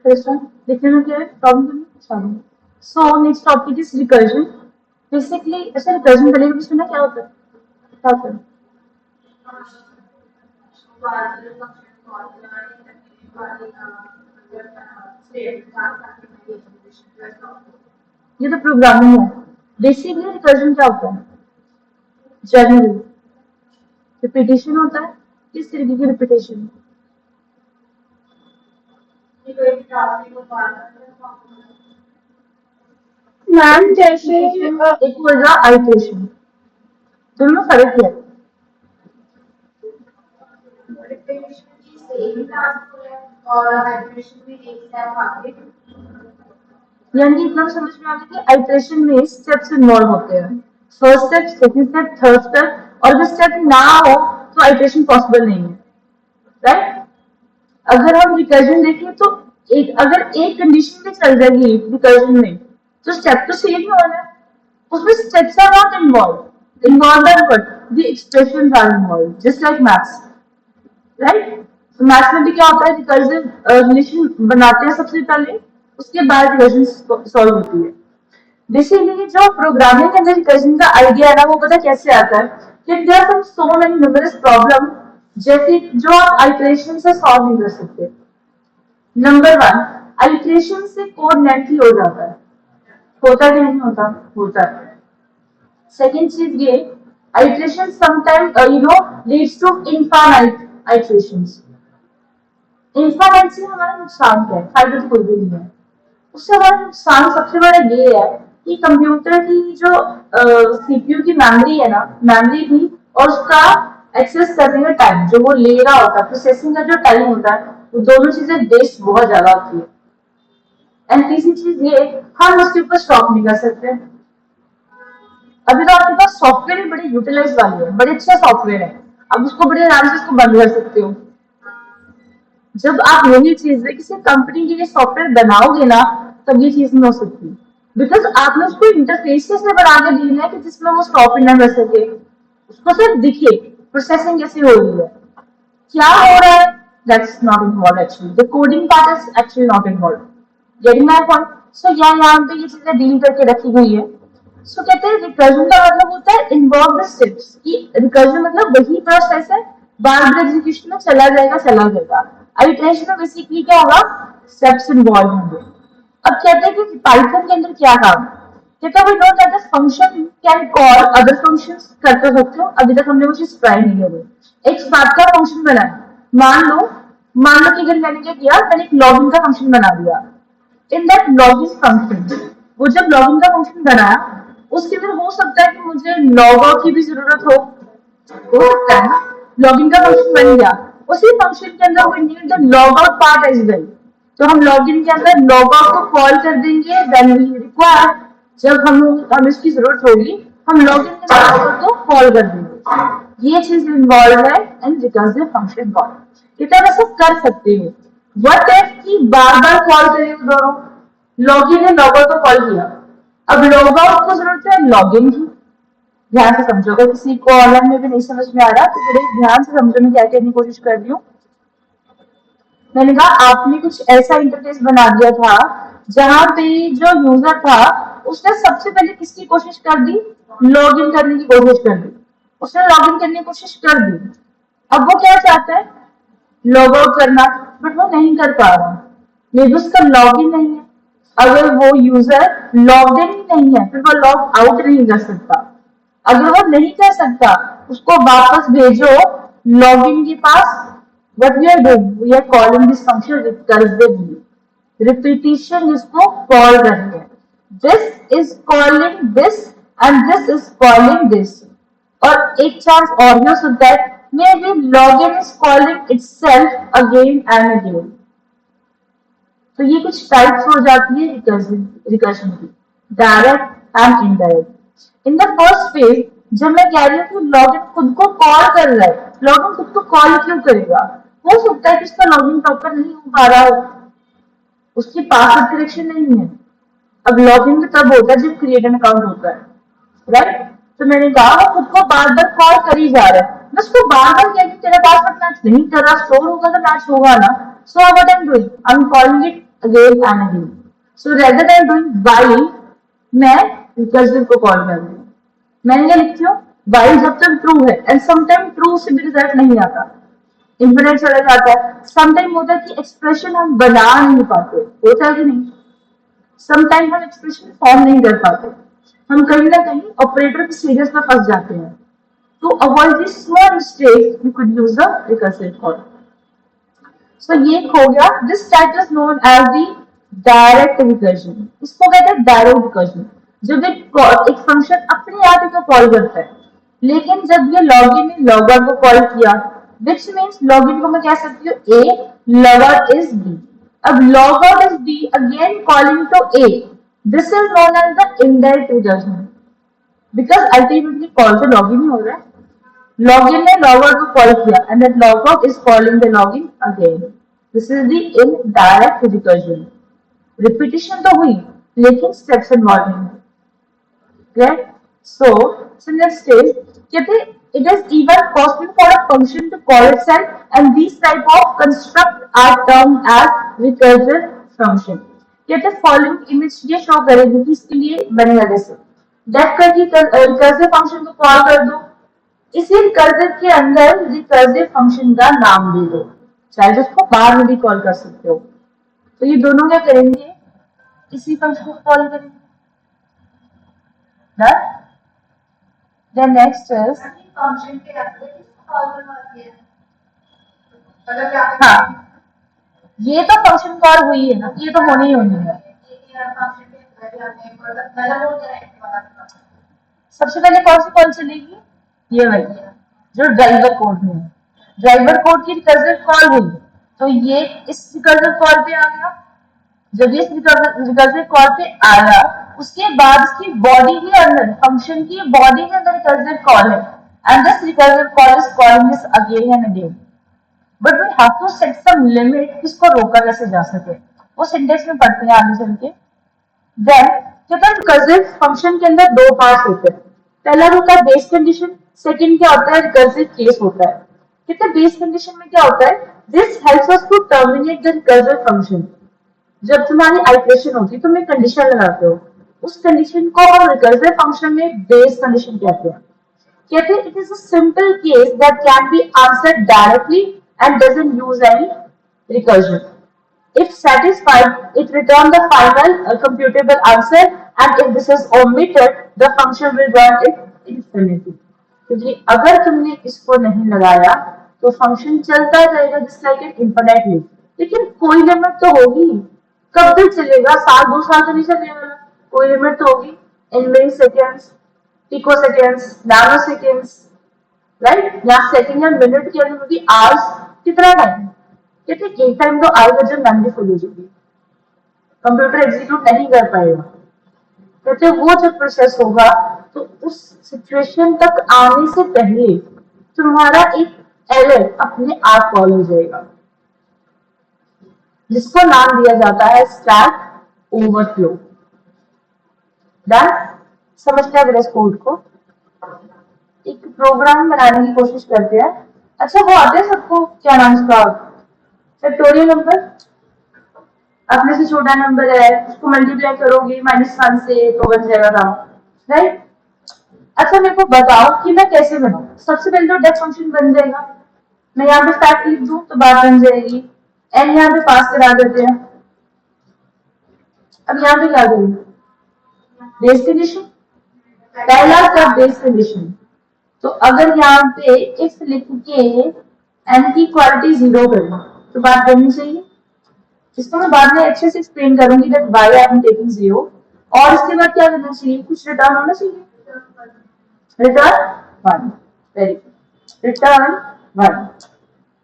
देखने में क्या है problem. So next topic is recursion. Basically ऐसे रिकर्जन करने के बीच में ना क्या होता है, क्या होता है? ये तो प्रोग्रामिंग है। बेसिकली रिकर्जन क्या होता है? जनरली रिपीटेशन होता है। किस तरीके की रिपीटेशन? मैम जैसे एक होगा आइट्रेशन। दोनों फर्क है। यानी इतना समझ में आ गया कि आइट्रेशन में स्टेप्स इन्वॉल्व होते हैं। First step, second step, third step, और अगर स्टेप ना हो तो आइट्रेशन पॉसिबल नहीं है। राइट? अगर हम रिकर्जन देखें तो अगर एक कंडीशन में चल जाएगी रिकर्जन में तो स्टेप तो सेम ही होना है। उसमें steps are not involve are but the expressions are involve, just like maths. Right? तो मैथ्स में भी क्या होता है, रिकर्जन रिलेशन बनाते हैं सबसे पहले, उसके बाद रिकर्जन सॉल्व होती है। बेसिकली जो प्रोग्रामिंग के अंदर रिकर्जन का आइडिया है ना, वो पता कैसे आता है कि there are so many numerous problem जैसे जो आप आइटरेशन से सॉल्व नहीं कर सकते। नंबर वन, आइटरेशन से कोड लेंथी हो जाता है। होता कि नहीं होता? होता है। सेकेंड चीज ये, iteration sometime leads to infinite iterations. Infinite से हमारा नुकसान क्या है? फायदा तो कोई भी नहीं है। उससे हमारा नुकसान सबसे बड़ा ये है कि कंप्यूटर की जो सीपीयू की मेमोरी है ना, मेमोरी भी, और उसका एक्सेस करने का टाइम जो वो ले रहा होता है, प्रोसेसिंग का जो टाइम होता है, वो दोनों चीजें वेस्ट बहुत ज्यादा होती है। एंड तीसरी चीज ये, हम उसके ऊपर स्टॉप नहीं कर सकते। अभी तो आपके पास सॉफ्टवेयर ही बड़े यूटिलाइज वाले हैं, बड़े अच्छे सॉफ्टवेयर है, आप उसको बड़े आराम से उसको बंद कर सकते हो। जब आप यही चीज किसी कंपनी के लिए सॉफ्टवेयर बनाओगे ना, तब ये चीज नहीं हो सकती। बिकॉज आपने उसको इंटरफेस कैसे बना के देना है कि जिसमें वो स्टॉप ना कर सके, उसको सिर्फ दिखे प्रोसेसिंग कैसे हो रही है, क्या हो रहा है, that's not involve actually, the coding part is actually not involve. Getting my point? So यहाँ पे ये चीजें डील करके रखी गई है। सो कहते हैं रिकर्जन का मतलब होता है इन्वॉल्व द स्टेप्स, कि रिकर्जन मतलब वही प्रोसेस है, बार बार एग्जीक्यूशन में चला जाएगा। आइटरेशन में बेसिकली क्या होगा, स्टेप्स इन्वॉल्व होंगे। अब कहते हैं कि पाइथन के अंदर क्या काम, कहते हैं we know that the function can call other functions. करते सकते हो, अभी तक हमने वो चीज ट्राई नहीं करी। एक स्टार्ट का फंक्शन बनाया, मान लो कि अगर मैंने क्या किया, मैंने एक लॉगिन का फंक्शन बना दिया। इन दैट लॉगिन फंक्शन, वो जब लॉगिन का फंक्शन बनाया, उसके अंदर हो सकता है कि मुझे लॉग आउट की भी जरूरत हो सकता है ना। लॉगिन का फंक्शन बन गया, उसी फंक्शन के अंदर we need the log out part as well. तो हम लॉगिन के अंदर लॉग आउट को कॉल कर देंगे, देन वी रिक्वायर, जब हम इसकी जरूरत होगी, हम लॉगिन के अंदर लॉग आउट को कॉल कर देंगे। ये चीज इन्वॉल्व है इन रिकर्सिव फंक्शन कॉल। कितना वैसे कर सकते हो। व्हाट इफ कि बार बार कॉल करेंगे दोनों, लॉगिन ने लॉग आउट को कॉल किया, अब लॉग आउट को जरूरत है लॉगिन की। ध्यान से समझो, अगर किसी को ऑनलाइन में भी नहीं समझ में आ रहा तो थोड़े ध्यान से समझो, मैं क्या कहने की कोशिश कर रही हूँ। मैंने कहा आपने कुछ ऐसा इंटरफेस बना दिया था जहां पे जो यूजर था उसने सबसे पहले किसकी कोशिश कर दी, लॉगिन करने की कोशिश कर दी। उसने लॉगिन करने की कोशिश कर दी, अब वो क्या चाहता है, लॉग आउट करना, बट वो नहीं कर पा रहा। मे बी उसका लॉग इन नहीं है। अगर वो यूजर लॉग इन ही नहीं है, फिर वो लॉग आउट नहीं कर सकता। अगर वो नहीं कर सकता, उसको वापस भेजो लॉग इन के पास। what we are doing, we are calling this function recursively. Repetition इसको कॉल करनी है, this is calling this and this is calling this। और एक चांस और भी हो सकता है, may be login is calling itself again and again। तो ये कुछ टाइप्स हो जाती है रिकर्शन की, direct and indirect. In the first phase, जब मैं कह रही हूँ कि लॉगिन खुद को कॉल कर रहा है, लॉगिन खुद को कॉल क्यों करेगा? हो सकता है कि उसका लॉगिन प्रॉपर नहीं हो पा रहा हो, उसकी पासवर्ड करेक्शन नहीं है। अब लॉगिन तब होता है जब क्रिएट एन अकाउंट होता है, राइट? तो मैंने कहा वो खुद को बार बार कॉल कर ही जा रहा है, मैं उसको बार बार कह तेरा पासवर्ड मैच नहीं कर रहा, स्टोर होगा तो मैच होगा ना। So what I am doing, I am calling it again and again. So rather than doing while, मैं रिकर्सिव को कॉल कर रही हूँ. मैंने क्या लिखती हूँ, व्हाइल जब तक ट्रू है, एंड समटाइम ट्रू से भी रिजल्ट नहीं आता, इंफिनिट चला जाता है. समटाइम होता है कि एक्सप्रेशन हम बना नहीं पाते, होता है कि नहीं. समटाइम हम एक्सप्रेशन फॉर्म नहीं कर पाते, हम कहीं ना कहीं ऑपरेटर की सीरीज में फंस जाते हैं. To avoid this small mistake, you could use the recursive call. So ये हो गया. This type is known as the direct recursion. इसको कहते हैं direct recursion. जब एक फंक्शन अपने आप ही को कॉल करता है, लेकिन जब ये लॉगिन ने लॉगर को कॉल किया, which means लॉगिन को मैं कह सकती हूँ A, लॉगर is B. अब logger is B again calling to A. This is known as the indirect recursion. Because ultimately call तो लॉगिन ही हो रहा है. लॉगिन ने लॉगर को कॉल किया and that logger is calling the login again. This is the indirect recursion. Repetition तो हुई लेकिन स्टेप्स इन्वॉल्व नहीं है. राइट. सो नेक्स्ट इज, कहते it is even possible for a function to call itself and this type of construct are termed as recursive function. कहते following image ये show करेगी कि इसके लिए बनेगा जैसे डेफ करके रिकर्सिव फंक्शन को कॉल कर दो, इसी रिकर्सिव के अंदर रिकर्सिव फंक्शन का नाम दे दो, चाहे उसको बाद में भी कॉल कर सकते हो. तो ये दोनों क्या करेंगे, इसी फंक्शन को कॉल करेंगे. नेक्स्ट इज फंक्शन के अंदर कॉल करवाती है. हाँ, ये तो फंक्शन कॉल हुई है ना, ये तो होनी ही होनी है. सबसे पहले कौन सी कॉल चलेगी, ये वाली जो ड्राइवर कोड में है. ड्राइवर कोड की रिकर्सिव कॉल हुई तो ये इस रिकर्सिव कॉल पे आ गया. जब ये रिकर्सिव कॉल पे आया उसके बाद इसकी बॉडी के अंदर, फंक्शन की बॉडी के अंदर रिकर्सिव कॉल है and this recursive call is calling this again and again. But we have to set some limit, इसको रोका कैसे जा सके, वो सिंटेक्स में पढ़ते हैं आगे चल के. देन कहते हैं रिकर्सिव फंक्शन के अंदर दो पार्ट होते हैं. पहला होता है बेस कंडीशन, सेकंड क्या होता है, रिकर्सिव केस होता है. कहते हैं बेस कंडीशन में क्या होता है, this helps us to terminate the recursive function. जब तुम्हारी आइटरेशन होती है तुम एक कंडीशन लगाते हो, उस कंडीशन को हम रिकर्सिव फंक्शन में बेस कंडीशन कहते हैं. कहते हैं it is a simple case that can be answered directly and doesn't use any recursion. If satisfied, it returns the final computable answer, and if this is omitted, the function will run it infinitely. क्योंकि अगर तुमने इसको नहीं लगाया तो function चलता रहेगा just like an infinite loop. लेकिन कोई लिमिट तो होगी, कब तक चलेगा, साल 2 साल तो नहीं चलेगा, कोई लिमिट तो होगी. In milliseconds, picoseconds, nanoseconds, right. यहाँ सेकेंड या मिनट की अंदर होगी, आवर्स, कितना टाइम. कहते एक टाइम तो आएगा जब मेमोरी फुल हो जाएगी, कंप्यूटर एग्जीक्यूट नहीं कर पाएगा. कहते वो जब प्रोसेस होगा तो उस सिचुएशन तक आने से पहले तुम्हारा एक एरर अपने आप कॉल हो जाएगा, जिसको नाम दिया जाता है स्टैक ओवरफ्लो. डन. समझते हैं इस कोड को. एक प्रोग्राम बनाने की कोशिश करते हैं. अच्छा वो आते हैं सबको, क्या नाम इसका, फैक्टोरियल नंबर. अपने से छोटा नंबर है, उसको मल्टीप्लाई करोगे -1 से तो बन जाएगा काम, राइट. अच्छा मेरे को बताओ कि मैं कैसे बनाऊं. सबसे पहले तो डेफ फंक्शन बन जाएगा. मैं यहाँ पे फैक्ट लिख दूं तो बात बन जाएगी. एन यहाँ पे पास करा देते हैं. अब यहाँ पे क्या करूं, बेस कंडीशन, पहला स्टेप बेस कंडीशन. तो अगर यहाँ पे इफ लिख के एन की क्वालिटी 0 करूं तो बात बननी चाहिए. इसको मैं बाद में अच्छे से एक्सप्लेन करूंगी that why I am taking 0. और इसके बाद क्या करना चाहिए, कुछ रिटर्न होना चाहिए, रिटर्न 1. Very good, return 1.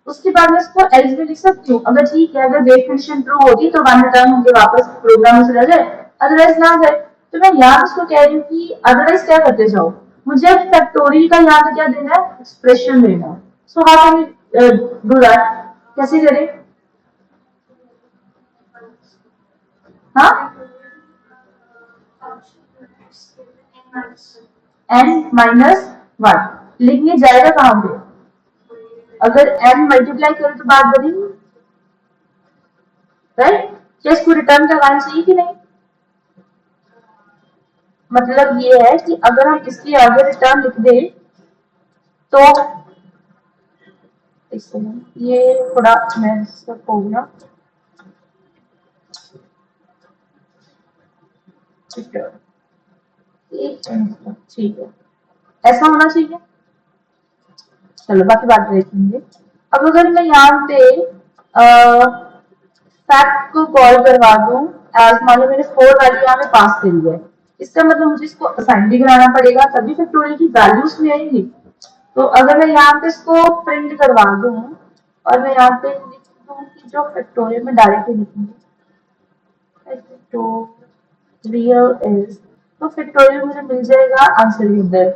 उसके बाद मैं इसको एल्स में लिख सकती हूँ. अगर ठीक है, अगर बेस कंडीशन ट्रू होगी तो 1 रिटर्न होंगे, वापस प्रोग्राम में चला जाए, अदरवाइज ना जाए. तो मैं यहाँ इसको कह रही हूँ कि अदरवाइज क्या करते जाओ, मुझे फैक्टोरियल का यहाँ पे क्या देना है, एक्सप्रेशन देना है. So how can do that, कैसे करें. हाँ, n-1 लिखने जाएगा कहां पे, अगर n मल्टीप्लाई करें तो बात बनेगी, राइट. क्या इसको रिटर्न करवाना चाहिए कि नहीं? मतलब ये है कि अगर हम इसके आगे रिटर्न लिख दें तो ये थोड़ा मैं सब हो गया, ठीक है, ऐसा होना चाहिए। चलो बाकी बात देखेंगे। अब अगर मैं यहाँ पे फैक्ट को कॉल करवा दूं, मान लो मैंने 4 वैल्यू यहाँ पे पास करी है, इसका मतलब मुझे इसको असाइन भी कराना पड़ेगा, तभी फैक्टोरियल की वैल्यूज में आएंगी। तो अगर मैं यहाँ पे इसको प्रिंट करवा दूं और मैं यहाँ पे लिख दूं कि जो फैक्टोरियल में डायरेक्टली लिखूंगी फैक्टोरियल इज, तो फैक्टोरियल मुझे मिल जाएगा आंसर के अंदर,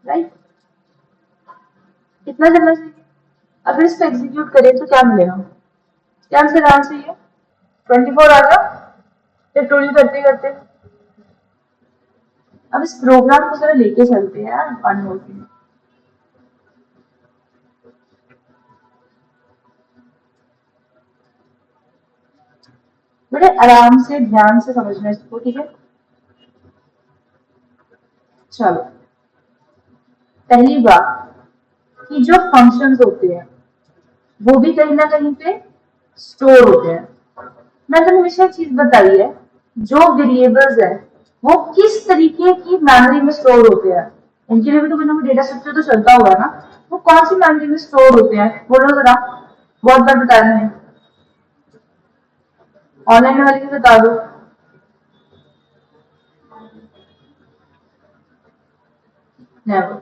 राइट? कितना चलना चाहिए? अगर इसको एग्जीक्यूट करें तो क्या मिलेगा? क्या आंसर आना चाहिए? 24 आ गया फैक्टोरियल करते करते। अब इस प्रोग्राम को जरा लेके चलते हैं यार फन होती है। बड़े आराम से ध्यान से समझना इसको, ठीक है? चलो, पहली बात कि जो फंक्शंस होते हैं वो भी कहीं ना कहीं पे स्टोर होते हैं। मैंने तुम्हें हमेशा चीज बताई है, जो वेरिएबल्स है वो किस तरीके की मेमोरी में स्टोर होते हैं, उनके लिए भी तो कोई डेटा स्ट्रक्चर तो चलता होगा ना। वो कौन सी मेमोरी में स्टोर होते हैं बोलो जरा, बहुत बार बताया मैंने, ऑनलाइन वाली भी बता दो। नेवर,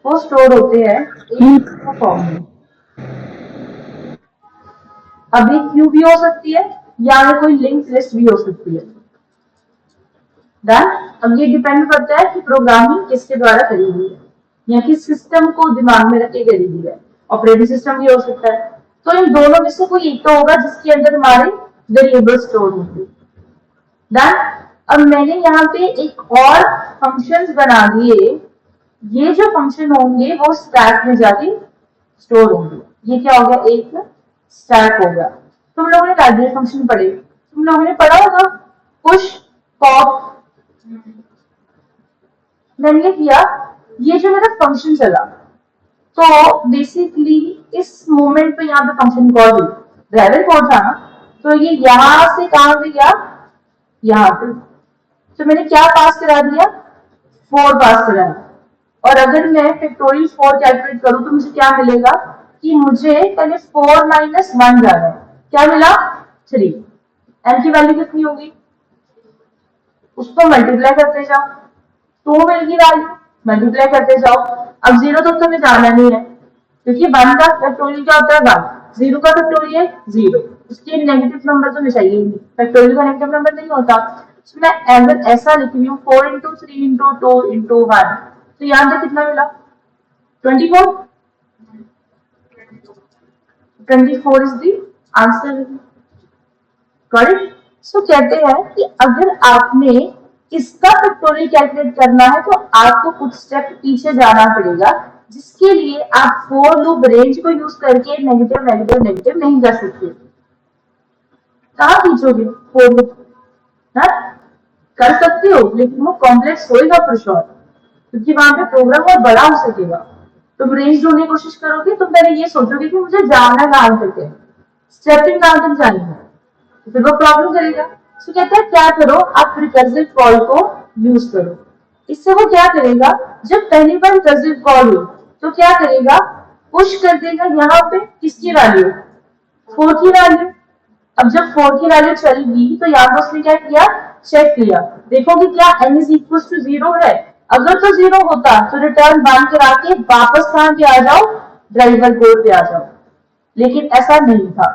वो स्टोर होते हैं एक फॉर्म में। अभी क्यू भी हो सकती है या कोई लिंक लिस्ट भी हो सकती है। डन। अब ये डिपेंड करता है कि प्रोग्रामिंग किसके द्वारा करी हुई है या किस सिस्टम को दिमाग में रख के करी हुई है। ऑपरेटिंग सिस्टम भी हो सकता है। तो इन दोनों में से कोई एक तो होगा जिसके अंदर हमारे वेरिएबल स्टोर होंगे। डन। अब मैंने यहाँ पे एक और फंक्शंस बना दिए, ये जो फंक्शन होंगे वो स्टैक में जाके स्टोर होंगे। ये क्या हो गया? एक स्टैक हो गया। तुम लोगों ने लाइब्रेरी फंक्शन पढ़े, तुम लोगों ने पढ़ा होगा पुश पॉप। मैंने किया, ये जो मेरा फंक्शन चला, तो बेसिकली इस मोमेंट पे यहाँ पे फंक्शन कॉल हुई, ड्राइवर कोड था ना, तो ये यहां से कहां पे गया? यहाँ पे। तो मैंने क्या पास करा दिया? 4 पास करा। और अगर मैं फैक्टोरियल 4 कैलकुलेट करूं तो मुझे क्या मिलेगा कि मुझे पहले 4 माइनस 1 जाना है, क्या मिला? 3। एन की वैल्यू कितनी होगी? उसको मल्टीप्लाई करते जाओ, 2 मिल गई वैल्यू, मल्टीप्लाई करते जाओ। अब 0 तक तो हमें जाना नहीं है क्योंकि 1 का फैक्टोरियल क्या होता है? 1। 0 का फैक्टोरियल 0, उसके नेगेटिव नंबर तो चाहिए नहीं, फैक्टोरियल का नेगेटिव नंबर नहीं होता। तो मैं अगर ऐसा लिख रही हूँ 4 इंटू 3 इंटू 2 इंटू 1, तो यहाँ पे कितना मिला? 24। 24 इज द आंसर। करेक्ट। सो कहते हैं कि अगर आपने इसका फैक्टोरियल कैलकुलेट करना है तो आपको कुछ स्टेप पीछे जाना पड़ेगा, जिसके लिए आप फोर लूप रेंज को यूज करके नेगेटिव नेगेटिव नेगेटिव नहीं कर सकते। कहाँ खींचोगे फोर लूप? कर सकते हो लेकिन वो कॉम्प्लेक्स होएगा फॉर श्योर, क्योंकि वहां पे प्रोग्राम और बड़ा हो सकेगा। तुम रेंज ढूंढने की कोशिश करोगे, तुम पहले ये सोचोगे कि मुझे जाना कहां तक है, स्टेपिंग कहां तक जानी है, तो फिर वो प्रॉब्लम करेगा। तो कहता है क्या करो, आप रिकर्सिव कॉल को यूज करो। इससे वो क्या करेगा, जब पहली बार रिकर्सिव कॉल हो तो क्या करेगा, पुश कर देगा यहाँ पे किसकी वैल्यू? 4 की वैल्यू। अब जब 4 की वैल्यू चलेगी तो यहाँ पर उसने क्या किया, चेक किया, देखो कि क्या n इज इक्वल टू 0 है। अगर तो 0 होता तो रिटर्न 1 करा के वापस कहां पे आ जाओ, ड्राइवर कोड पे आ जाओ, लेकिन ऐसा नहीं था।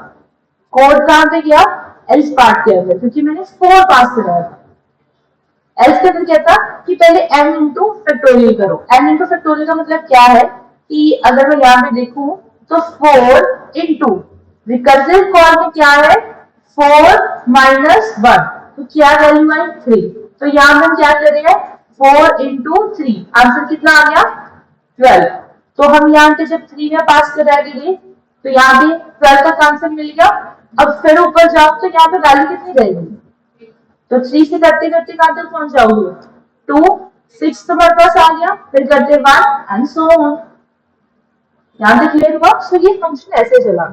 कोड कहां पे गया? एल्स पार्ट के अंदर, क्योंकि मैंने 4 पास कराया था। एल्स के अंदर क्या था कि पहले n इंटू फैक्टोरियल करो। n इंटू फैक्टोरियल का मतलब क्या है कि अगर मैं यहाँ पे देखूं तो 4 इंटू रिकर्सिव कॉल में क्या है, 4 माइनस 1, तो क्या वैल्यू आई? 3। तो यहाँ हम क्या कर रहे हैं, 4 इंटू 3, आंसर कितना आ गया? 12। तो हम यहाँ पे जब 3 में पास करा देंगे तो यहाँ भी 12 का आंसर मिल गया। अब फिर ऊपर जाओ तो यहाँ पे वैल्यू कितनी रहेगी, तो 3 से करते करते कहां तक पहुंच जाओगे, 2, 6 तुम्हारे पास आ गया, फिर करते 1 एंड सो ऑन। यहाँ तक क्लियर हुआ। सो ये फंक्शन ऐसे चला।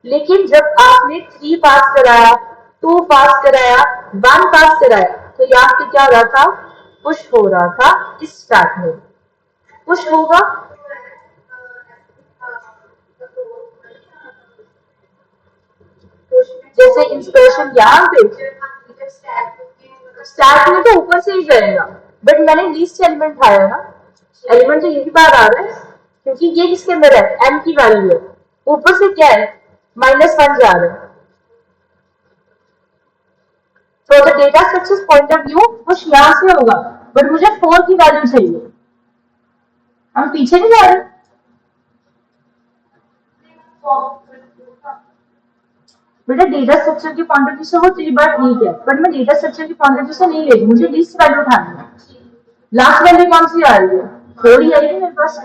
लेकिन जब आपने 3 पास कराया, 2 पास कराया, 1 पास कराया, तो यहाँ पे क्या हो रहा था, पुश हो रहा था इस स्टैक में, पुश होगा। जैसे इंस्पिरेशन यहाँ पे स्टैक में तो ऊपर से ही जाएगा, बट मैंने लीस्ट एलिमेंट उठाया ना, एलिमेंट तो यही बार आ रहा है, क्योंकि ये किसके अंदर है, m की वैल्यू है, ऊपर से क्या है, -1 जा रहा है। तो the data structure point of view कुछ यहाँ से होगा, बट मुझे 4 की वैल्यू चाहिए। हम पीछे नहीं जा रहे, बेटा डेटा स्ट्रक्चर के पॉइंट ऑफ व्यू से वो तेरी बात ठीक है, बट मैं डेटा स्ट्रक्चर के पॉइंट ऑफ व्यू से नहीं ले रही, मुझे लीस्ट वैल्यू उठानी है। लास्ट वैल्यू कौन सी आ रही है, 4 ही आएगी मेरे पास,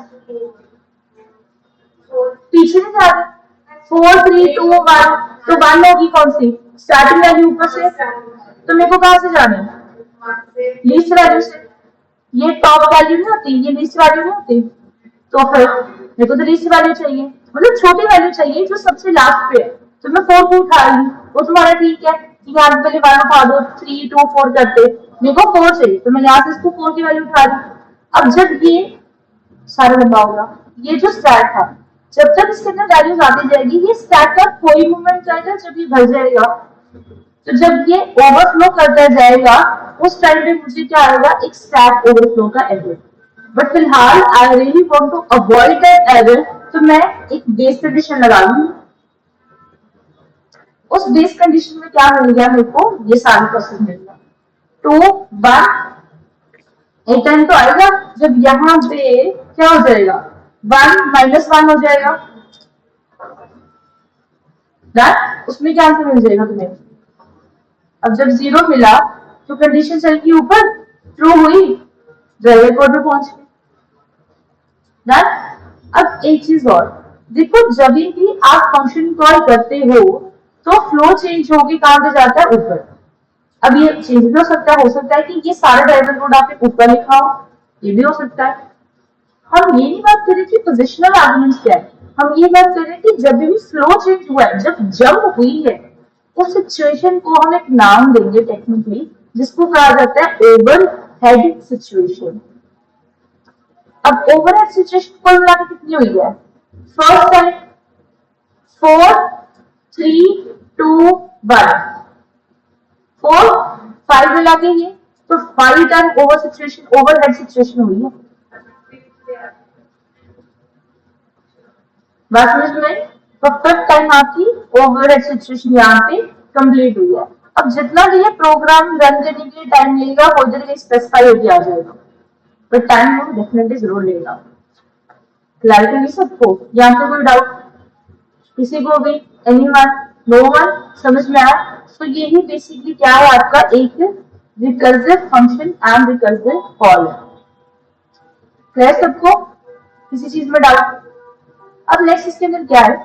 पीछे नहीं जा रहे। 4, 3, 2, 1, तो 1 होगी कौन सी, स्टार्टिंग वैल्यू ऊपर से, तो मेरे को कहां से जाना है, लीस्ट वैल्यू से। ये टॉप वैल्यू नहीं होती, ये लीस्ट वैल्यू नहीं होती, तो फिर मेरे को तो लीस्ट वैल्यू चाहिए, मतलब छोटी वैल्यू चाहिए जो सबसे लास्ट पे है। तो मैं 4 को उठा रही हूँ, वो तुम्हारा ठीक है कि यहाँ पे पहले 1 उठा दो, 3, 2, 4 करते, मेरे को 4 चाहिए, तो मैं यहाँ से इसको 4 की वैल्यू उठा रही हूँ। अब जब ये सारा लंबा होगा, ये जो स्टैक था, जब तक इसके अंदर वैल्यूज आती जाएगी, ये स्टैक का कोई मूवमेंट जाएगा, जब ये भर जाएगा, तो जब ये ओवरफ्लो करता जाएगा, उस टाइम पे मुझे क्या आएगा, एक स्टैक ओवरफ्लो का एरर। बट फिलहाल I really want to avoid that error, तो मैं एक बेस कंडीशन लगा लूंगी। उस बेस कंडीशन में क्या मिल गया मेरे को, ये सारा प्रोसेस मिल गया। 2, 1 एक टाइम तो आएगा जब यहाँ पे क्या हो जाएगा, 1 -1 हो जाएगा, दैट उसमें क्या आंसर मिल जाएगा तुम्हें। अब जब 0 मिला तो कंडीशन चल की ऊपर ट्रू हुई, ड्राइवर कोड पे पहुंच गए। अब एक चीज और देखो, जब भी आप फंक्शन कॉल करते हो तो फ्लो चेंज होके कहां पे जाता है, ऊपर। अब ये चेंज भी हो सकता है कि ये सारा ड्राइवर कोड आपने ऊपर लिखा हो, ये भी हो सकता है। हम ये नहीं बात कर रहे कि पोजिशनल आर्गुमेंट्स क्या है, हम ये बात कर रहे हैं कि जब भी फ्लो चेंज हुआ है, जब जंप हुई है, उस सिचुएशन को हम एक नाम देंगे टेक्निकली, जिसको कहा जाता है ओवरहेड सिचुएशन। अब ओवरहेड सिचुएशन कुल मिला के कितनी हुई है, फर्स्ट टाइम 4, 3, 2, 1, 4, 5 मिला के ये, तो 5 टाइम ओवरहेड सिचुएशन हुई है। बात समझ में आई, तो फर्स्ट टाइम आपकी ओवरहेड सिचुएशन यहाँ पे कंप्लीट हुई है। अब जितना भी ये प्रोग्राम रन करने के लिए टाइम लेगा, वो इधर स्पेसिफाई होकर आ जाएगा, तो टाइम वो डेफिनेटली जरूर लेगा। क्लैरिटी नहीं सबको, यहाँ पे कोई डाउट किसी को भी, एनीवन, नो वन, समझ में आया। तो यही बेसिकली क्या है, आपका एक recursive function and recursive call है। क्लियर सबको, किसी चीज में डाउट। अब नेक्स्ट इसके अंदर क्या है,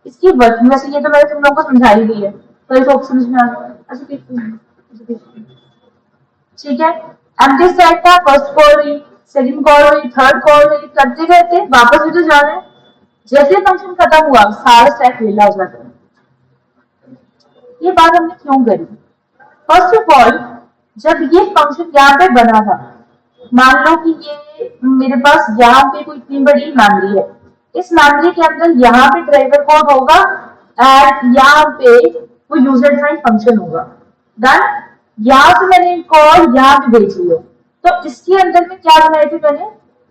इसकी वर्किंग, वैसे ये तो मैंने तुम लोगों को समझा ही दी है, तो इसको समझ में आ गया। अच्छा ठीक है, एम्प्टी स्टैक का फर्स्ट कॉल हुई, सेकंड कॉल हुई, थर्ड कॉल हुई, करते करते वापस भी तो जा रहे हैं। जैसे फंक्शन खत्म हुआ, सारा स्टैक वेला हो जाता है। ये बात हमने क्यों करी, फर्स्ट ऑफ ऑल जब ये फंक्शन यहाँ पे बना था, मान लो कि ये मेरे पास यहाँ पे कोई इतनी बड़ी मेमोरी है, इस मेमोरी के अंदर यहाँ पे ड्राइवर कोड होगा एंड यहाँ पे वो यूजर डिफाइंड फंक्शन होगा। डन, यहाँ से मैंने कॉल यहाँ पे भेजी है, तो इसके अंदर में क्या बनाए थे मैंने,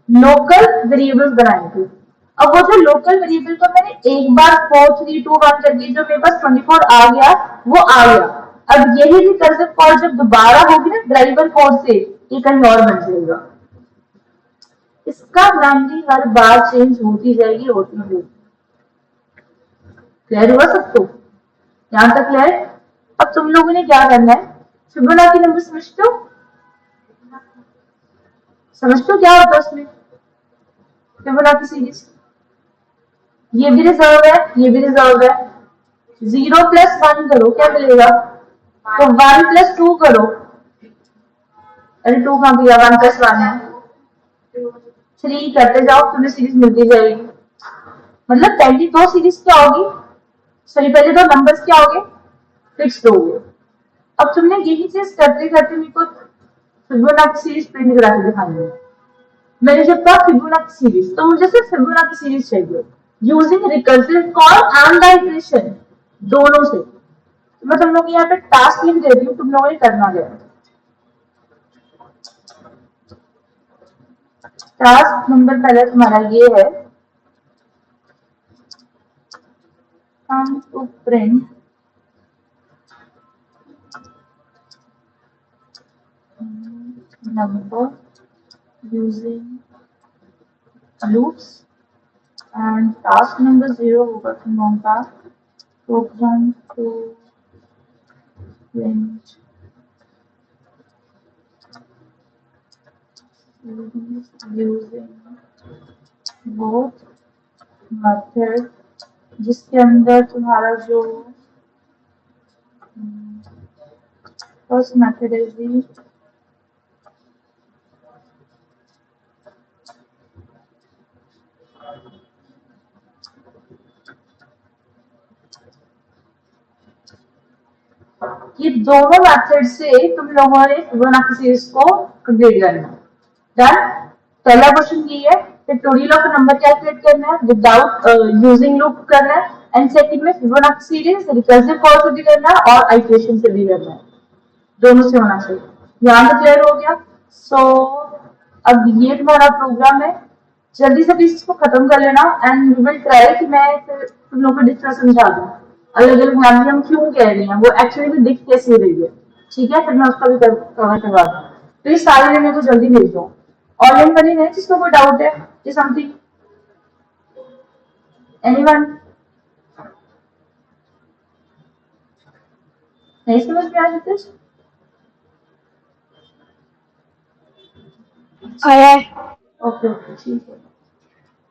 लोकल वेरिएबल्स बनाए थे। अब वो जो लोकल वेरिएबल को मैंने एक बार 4, 3, 2, 1 कर दी, जो मेरे पास 24 आ गया, वो आ गया। अब यही रिकर्सिव कॉल जब दोबारा होगी ना ड्राइवर कोड से, ये कहीं और बन जाएगा। इसका मेमोरी हर बार चेंज होती जाएगी, होती जाएगी। क्लियर हुआ सबको, यहां तक क्लियर। अब तुम लोगों ने क्या करना है, फिबोनाची नंबर समझते हो, समझते हो क्या होता है उसमें, फिबोनाची सीरीज। ये भी रिजर्व है, ये भी रिजर्व है। 0 + 1 करो, क्या मिलेगा? तो 1 + 2 करो। अरे 2 कहाँ दिया, 1 + 1 है। 3 करते जाओ, तुम्हें सीरीज मिलती जाएगी। मतलब पहली 2 सीरीज क्या होगी? सॉरी, पहले 2 नंबर्स क्या होंगे? फिक्स्ड होंगे। अब तुमने यही चीज करते करते मेरे को फिबोनाची सीरीज प्रिंट करा के दिखानी है। मैंने जब कहा फिबोनाची सीरीज, तो मुझे सिर्फ फिबोनाची सीरीज चाहिए using recursive call and iteration, दोनों से। तो मैं तुम लोग यहाँ पे टास्क लिख देती हूँ, तुम लोगों ने करना है। टास्क नंबर पहले तुम्हारा ये है, हम to print number using loops, and task number 0 होगा तुम लोगों का program to print using both method, जिसके अंदर तुम्हारा जो फर्स्ट मेथड है जी ये दोनों मेथड से तुम लोगों ने फिबोनाची सीरीज को कंप्लीट करना है। डन। पहला क्वेश्चन ये है, फैक्टोरियल ऑफ नंबर कैलकुलेट करना है विदाउट यूजिंग लूप करना है, एंड सेकंड में फिबोनाची सीरीज रिकर्सिव कॉल से भी करना है और आइटरेशन से भी करना है, दोनों से होना चाहिए। यहाँ तो क्लियर हो गया। सो अब ये तुम्हारा प्रोग्राम है, जल्दी से प्लीज इसको खत्म कर लेना, एंड वी विल ट्राई कि मैं फिर तुम लोग को डिफरेंस समझा दूँ अलग अलग फैमिली हम क्यों कह रही हैं, वो एक्चुअली में दिख कैसे रही है। ठीक है, फिर मैं उसका भी कवर करवा दूँ। तो ये सारे मेरे को जल्दी भेज दो। ऑनलाइन बनी है, जिसको कोई डाउट है या समथिंग, एनीवन? नहीं समझ में आया कुछ? आया है। ओके ओके, ठीक है,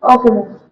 ओके।